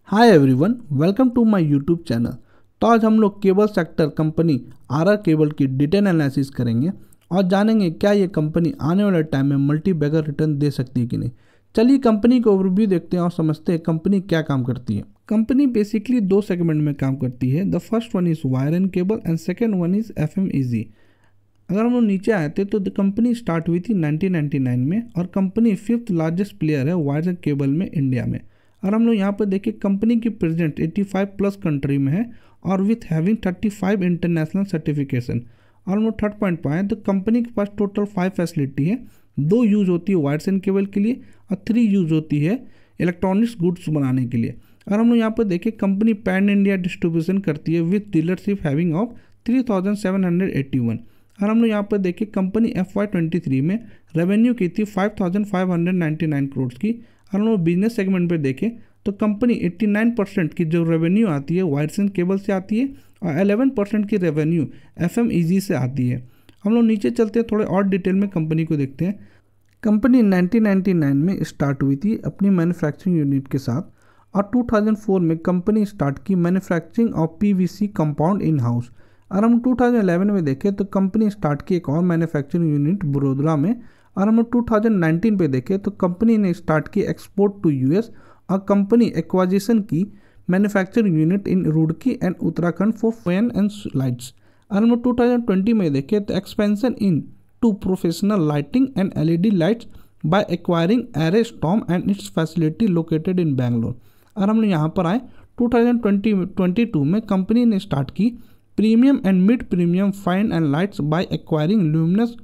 Hi everyone, welcome to my YouTube channel. तो आज हम लोग cable sector company RR cable की डिटेल एनालिसिस करेंगे और जानेंगे क्या ये कंपनी आने वाले टाइम में मल्टी बैगर रिटर्न दे सकती है कि नहीं। चलिए कंपनी को ओवरव्यू देखते हैं और समझते हैं कंपनी क्या काम करती है। कंपनी बेसिकली दो सेगमेंट में काम करती है। The first one is wire and cable and second one is FMEG। अगर हम लोग नीचे आए थे तो द कंपनी स्टार्ट हुई थी 1999 में और कंपनी फिफ्थ लार्जेस्ट प्लेयर है वायर एंड केबल में इंडिया में। और हम लोग यहाँ पर देखिए कंपनी की प्रेजेंट 85 प्लस कंट्री में है और विथ हैविंग 35 इंटरनेशनल सर्टिफिकेशन। और हम लोग थर्ड पॉइंट पाएँ तो कंपनी के पास टोटल 5 फैसिलिटी है। 2 यूज़ होती है वायर्स एंड केबल के लिए और 3 यूज़ होती है इलेक्ट्रॉनिक्स गुड्स बनाने के लिए। और हम लोग यहाँ पर देखिए कंपनी पैन इंडिया डिस्ट्रीब्यूशन करती है विथ डीलरशिप हैविंग ऑफ 3781। और हम लोग यहाँ पर देखिए कंपनी FY23 में रेवेन्यू की थी 5599 करोड़ की। और हम लोग बिजनेस सेगमेंट पे देखें तो कंपनी 89% की जो रेवेन्यू आती है वायर्स एंड केबल से आती है और 11% की रेवेन्यू FMEG से आती है। हम लोग नीचे चलते हैं, थोड़े और डिटेल में कंपनी को देखते हैं। कंपनी 1999 में स्टार्ट हुई थी अपनी मैन्युफैक्चरिंग यूनिट के साथ और 2004 में कंपनी स्टार्ट की manufacturing of PVC compound in house. और हम 2011 में देखें तो कंपनी स्टार्ट की एक और मैन्युफैक्चरिंग यूनिट बड़ोदरा में। और हम 2019 पे देखें तो कंपनी ने स्टार्ट की एक्सपोर्ट टू US और कंपनी एक्वाजिशन की manufacturing unit in Roorkee and Uttarakhand for fan and lights. और हम 2020 में देखें तो expansion into professional lighting and LED lights by acquiring Arraystorm and its facility located in Bangalore. और हम यहाँ पर आए 2022 में कंपनी ने स्टार्ट की premium and mid premium fine and lights by acquiring Luminous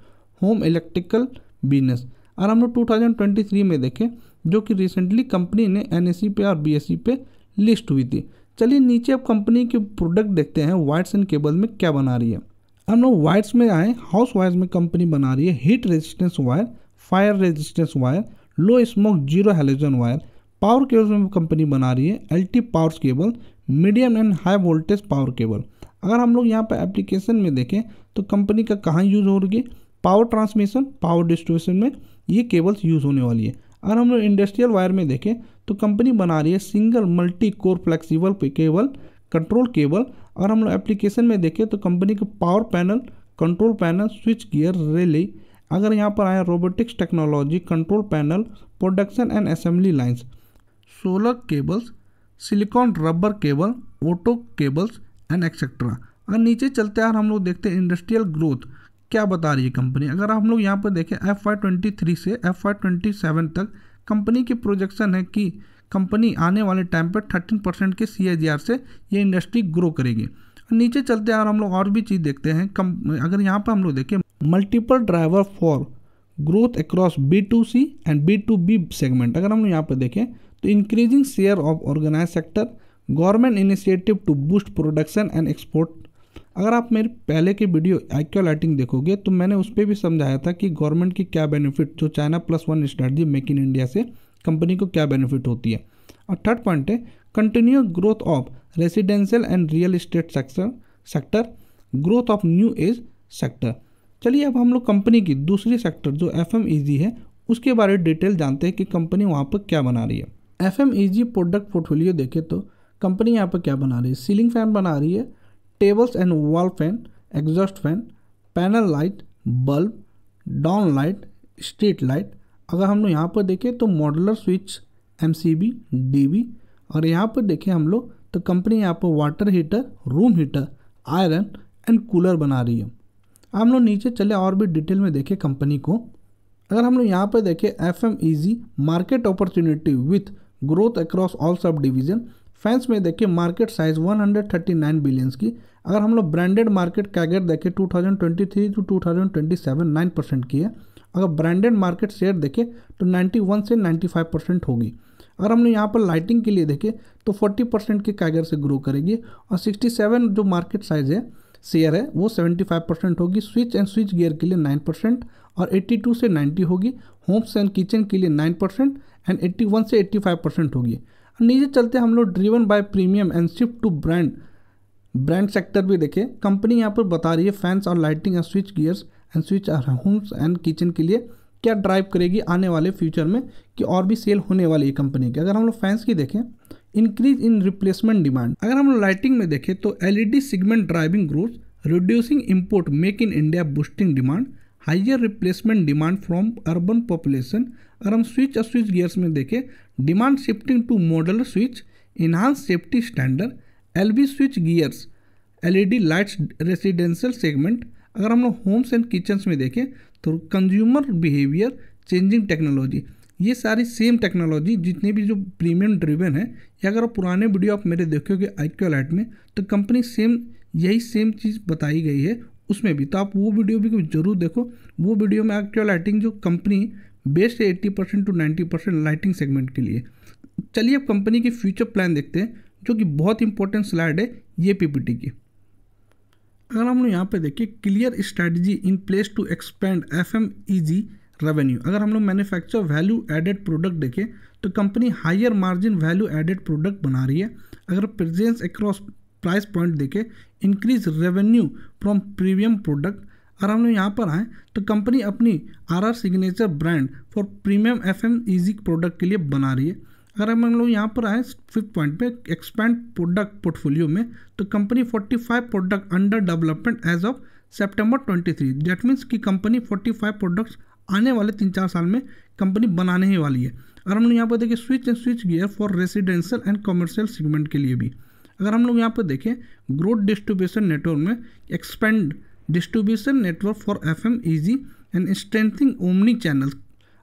home electrical business. और हम लोग 2023 में देखें जो कि रिसेंटली कंपनी ने NSE पे और BSE पे लिस्ट हुई थी। चलिए नीचे अब कंपनी के प्रोडक्ट देखते हैं वायर्स एंड केबल में क्या बना रही है। हम लोग वायर्स में आए, हाउस वायर्स में कंपनी बना रही है heat resistance wire, fire resistance wire, low smoke zero halogen wire. Power cable में कंपनी बना रही है LT power cable, medium and high voltage power cable. अगर हम लोग यहाँ पर एप्लीकेशन में देखें तो कंपनी का कहाँ यूज़ हो रही है, पावर ट्रांसमिशन, पावर डिस्ट्रीब्यूशन में ये केबल्स यूज़ होने वाली है। अगर हम लोग इंडस्ट्रियल वायर में देखें तो कंपनी बना रही है single multi core flexible cable, control cable. और हम लोग एप्लीकेशन में देखें तो कंपनी के power panel, control panel, switch gear, relay. अगर यहाँ पर आया robotics technology, control panel, production and assembly lines, solar cables, silicone rubber cable, auto cables and etcetera. और नीचे चलते हैं हम लोग देखते हैं इंडस्ट्रियल ग्रोथ क्या बता रही है कंपनी। अगर हम लोग यहाँ पर देखें FY23 से FY27 तक कंपनी की प्रोजेक्शन है कि कंपनी आने वाले टाइम पर 13% के CAGR से ये इंडस्ट्री ग्रो करेगी। नीचे चलते हैं और हम लोग और भी चीज़ देखते हैं। अगर यहाँ पर हम लोग देखें multiple driver for growth across B2C and B2B segment. अगर हम लोग यहाँ पर देखें तो increasing share of organize sector, government initiative to boost production and export. अगर आप मेरे पहले के वीडियो IQ लाइटिंग देखोगे तो मैंने उस पर भी समझाया था कि गवर्नमेंट की क्या बेनिफिट, जो China+1 strategy make in India से कंपनी को क्या बेनिफिट होती है। और थर्ड पॉइंट है continue growth of residential and real estate sector, growth of new age sector. चलिए अब हम लोग कंपनी की दूसरी सेक्टर जो FMEG है उसके बारे में डिटेल जानते हैं कि कंपनी वहाँ पर क्या बना रही है। FMEG प्रोडक्ट पोर्टफोलियो देखें तो कंपनी यहाँ पर क्या बना रही है, सीलिंग फैन बना रही है, tables and wall fan, exhaust fan, panel light, bulb, down light, street light. अगर हम लोग यहाँ पर देखें तो मॉडुलर स्विच, MCB, DB। और यहाँ पर देखें हम लोग तो कंपनी यहाँ पर water heater, room heater, iron and cooler बना रही है। हम लोग नीचे चले और भी डिटेल में देखें कंपनी को। अगर हम लोग यहाँ पर देखें FMEG market opportunity with growth across all sub division. Fans में देखिए मार्केट साइज 139 बिलियंस की। अगर हम लोग ब्रांडेड मार्केट कैगर देखें 2023 टू 2027 9% की है। अगर ब्रांडेड मार्केट शेयर देखें तो 91 से 95% होगी। अगर हम लोग यहाँ पर लाइटिंग के लिए देखें तो 40% के कैगर से ग्रो करेगी और 67 जो मार्केट साइज है शेयर है वो 75% होगी। स्विच एंड स्विच गियर के लिए 9% और 82 से 90 होगी। होम्स एंड किचन के लिए 9% एंड 81 से 85% होगी। नीचे चलते हम लोग driven by premium and shift to brand sector भी देखें। कंपनी यहाँ पर बता रही है फैंस और lighting and switch gears and switch homes and kitchen के लिए क्या ड्राइव करेगी आने वाले फ्यूचर में कि और भी सेल होने वाली है कंपनी की। अगर हम लोग फैंस की देखें इंक्रीज इन रिप्लेसमेंट डिमांड। अगर हम लाइटिंग में देखें तो LED segment driving growth, reducing import make in India boosting demand, higher replacement demand from urban population. अगर हम स्विच और स्विच गियर्स में देखें, demand shifting to modular switch, enhance safety standard, LB switch gears, LED lights residential segment. अगर हम लोग homes and kitchens में देखें तो कंज्यूमर बिहेवियर चेंजिंग टेक्नोलॉजी, ये सारी सेम टेक्नोलॉजी जितने भी जो प्रीमियम ड्रिवन है, या अगर आप पुराने वीडियो आप मेरे देखोगे IQLite में तो कंपनी सेम यही सेम चीज़ बताई गई है उसमें भी, तो आप वो वीडियो भी जरूर देखो। वो वीडियो में IQLite जो कंपनी बेस्ट है 80% to 90% लाइटिंग सेगमेंट के लिए। चलिए अब कंपनी की फ्यूचर प्लान देखते हैं, जो कि बहुत इंपॉर्टेंट स्लाइड है ये PPT की। अगर हम लोग यहाँ पे देखिए, clear strategy in place to expand FMEG revenue. अगर हम लोग मैन्युफैक्चर वैल्यू एडेड प्रोडक्ट देखें तो company higher margin value added product बना रही है। अगर प्रेजेंस अक्रॉस प्राइस पॉइंट देखें, increase revenue from premium product. अगर हम लोग यहाँ पर आएँ तो कंपनी अपनी RR signature brand for premium FMEG product के लिए बना रही है। अगर हम लोग यहाँ पर आए 5th पॉइंट पे, एक्सपैंड प्रोडक्ट पोर्टफोलियो में, तो company 45 product under development as of September 23। That means कि कंपनी 45 प्रोडक्ट्स आने वाले 3-4 साल में कंपनी बनाने ही वाली है। अगर हम लोग यहाँ पर देखें, switch and switch gear for residential and commercial segment के लिए भी। अगर हम लोग यहाँ पर देखें, ग्रोथ डिस्ट्रीब्यूशन नेटवर्क में, expand distribution network for FMEG and strengthening omni channel.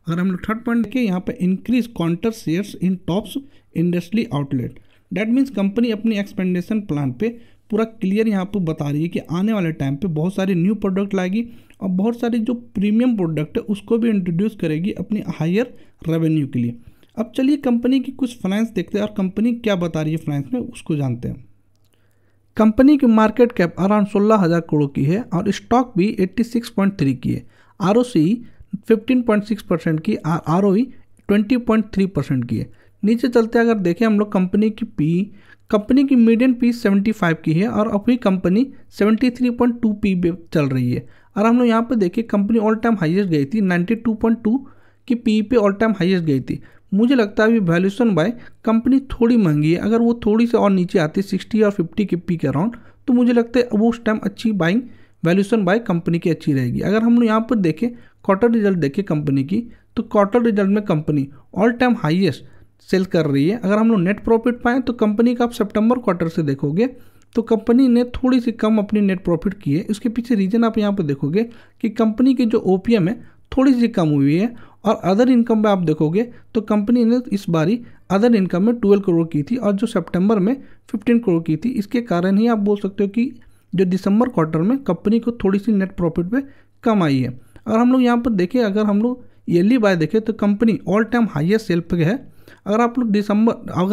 अगर हम लोग 3rd पॉइंट देखें, यहाँ पे increase counter shares in tops industry outlet. That means company अपनी एक्सपेंडेशन प्लान पे पूरा क्लियर यहाँ पर बता रही है कि आने वाले टाइम पे बहुत सारी न्यू प्रोडक्ट लाएगी और बहुत सारी जो प्रीमियम प्रोडक्ट है उसको भी इंट्रोड्यूस करेगी अपनी हायर रेवेन्यू के लिए। अब चलिए कंपनी की कुछ फाइनेंस देखते हैं और कंपनी क्या बता रही है फाइनेंस में उसको जानते हैं। कंपनी की मार्केट कैप अराउंड 16,000 करोड़ की है और स्टॉक भी 86.3 की है। ROCE 15.6% की और ROE 20.3% की है। नीचे चलते अगर देखें हम लोग कंपनी की PE, कंपनी की मीडियन PE 75 की है और अभी कंपनी 73.2 PE पे चल रही है। और हम लोग यहाँ पे देखिए, कंपनी ऑल टाइम हाईएस्ट गई थी 92.2 की PE पे ऑल टाइम हाईएस्ट गई थी। मुझे लगता है अभी वैल्यूएशन बाय कंपनी थोड़ी महंगी है। अगर वो थोड़ी से और नीचे आती 60 और 50 के PE के अराउंड, तो मुझे लगता है वो उस टाइम अच्छी बाइंग वैल्यूएशन बाय कंपनी की अच्छी रहेगी। अगर हम लोग यहाँ पर देखें क्वार्टर रिजल्ट देखें कंपनी की, तो क्वार्टर रिजल्ट में company all time highest sale कर रही है। अगर हम लोग नेट प्रॉफिट पाएँ तो कंपनी का आप सितंबर क्वार्टर से देखोगे तो कंपनी ने थोड़ी सी कम अपनी नेट प्रॉफिट की है। इसके पीछे रीजन आप यहाँ पर देखोगे कि कंपनी की जो OPM है थोड़ी सी कम हुई है। और अदर इनकम में आप देखोगे तो कंपनी ने इस बारी अदर इनकम में 12 करोड़ की थी और जो सितंबर में 15 करोड़ की थी। इसके कारण ही आप बोल सकते हो कि जो दिसंबर क्वार्टर में कंपनी को थोड़ी सी नेट प्रॉफिट पे कम आई है। अगर हम लोग यहाँ पर देखें, अगर हम लोग ईयरली बाय देखें तो company all time highest sale पे है। अगर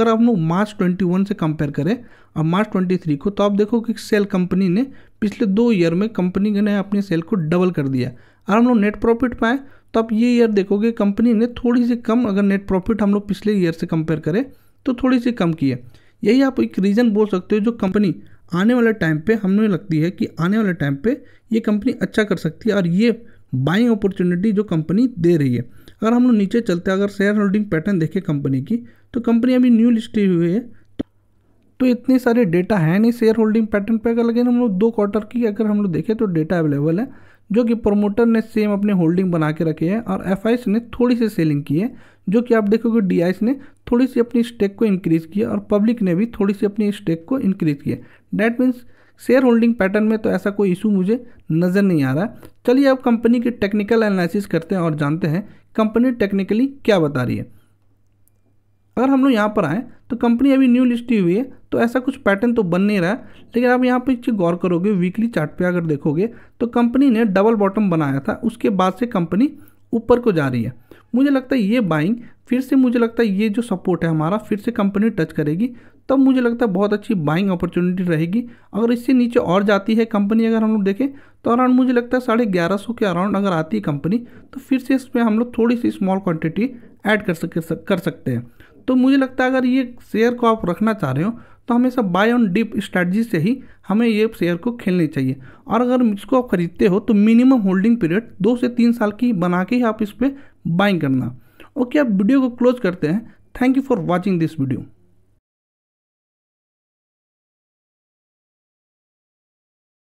आप लोग मार्च 21 से कंपेयर करें और मार्च 23 को, तो आप देखो कि सेल कंपनी ने पिछले 2 ईयर में कंपनी ने अपने सेल को डबल कर दिया। अगर हम लोग नेट प्रॉफिट पाएँ तो आप ये ईयर देखोगे कंपनी ने थोड़ी सी कम, अगर नेट प्रॉफिट हम लोग पिछले ईयर से कंपेयर करें तो थोड़ी सी कम की है। यही आप एक रीज़न बोल सकते हो जो कंपनी आने वाले टाइम पे हमें लगती है कि आने वाले टाइम पे ये कंपनी अच्छा कर सकती है और ये बाइंग अपॉर्चुनिटी जो कंपनी दे रही है। अगर हम लोग नीचे चलते हैं, अगर शेयर होल्डिंग पैटर्न देखें कंपनी की, तो कंपनी अभी न्यू लिस्ट हुई है तो इतने सारे डेटा है नहीं शेयर होल्डिंग पैटर्न पे। अगर लेकिन हम लोग 2 क्वार्टर की अगर हम लोग देखें तो डेटा अवेलेबल है, जो कि प्रमोटर ने सेम अपने होल्डिंग बना के रखे हैं और FIs ने थोड़ी सी सेलिंग की है, जो कि आप देखोगे DIs ने थोड़ी सी अपनी स्टेक को इंक्रीज़ किया और पब्लिक ने भी थोड़ी सी अपनी स्टेक को इंक्रीज़ किया। That means share holding pattern में तो ऐसा कोई इशू मुझे नज़र नहीं आ रहा। चलिए अब कंपनी की टेक्निकल एनालिसिस करते हैं और जानते हैं कंपनी टेक्निकली क्या बता रही है। अगर हम लोग यहाँ पर आएँ तो कंपनी अभी न्यू लिस्ट हुई है तो ऐसा कुछ पैटर्न तो बन नहीं रहा है। लेकिन आप यहाँ पर एक चीज़ गौर करोगे, वीकली चार्ट पे अगर देखोगे तो कंपनी ने डबल बॉटम बनाया था, उसके बाद से कंपनी ऊपर को जा रही है। मुझे लगता है ये बाइंग फिर से, मुझे लगता है ये जो सपोर्ट है हमारा फिर से कंपनी टच करेगी, तब मुझे लगता है बहुत अच्छी बाइंग अपॉर्चुनिटी रहेगी। अगर इससे नीचे और जाती है कंपनी, अगर हम लोग देखें तो अराउंड मुझे लगता है 1150 के अराउंड अगर आती है कंपनी, तो फिर से इसमें हम लोग थोड़ी सी स्मॉल क्वांटिटी ऐड कर सकते हैं। तो मुझे लगता है अगर ये शेयर को आप रखना चाह रहे हो तो हमेशा बाय ऑन डिप स्ट्रैटेजी से ही हमें ये शेयर को खेलनी चाहिए। और अगर इसको आप खरीदते हो तो मिनिमम होल्डिंग पीरियड 2 से 3 साल की बना के ही आप इस पर बाइंग करना। ओके, अब वीडियो को क्लोज करते हैं। Thank you for watching this video.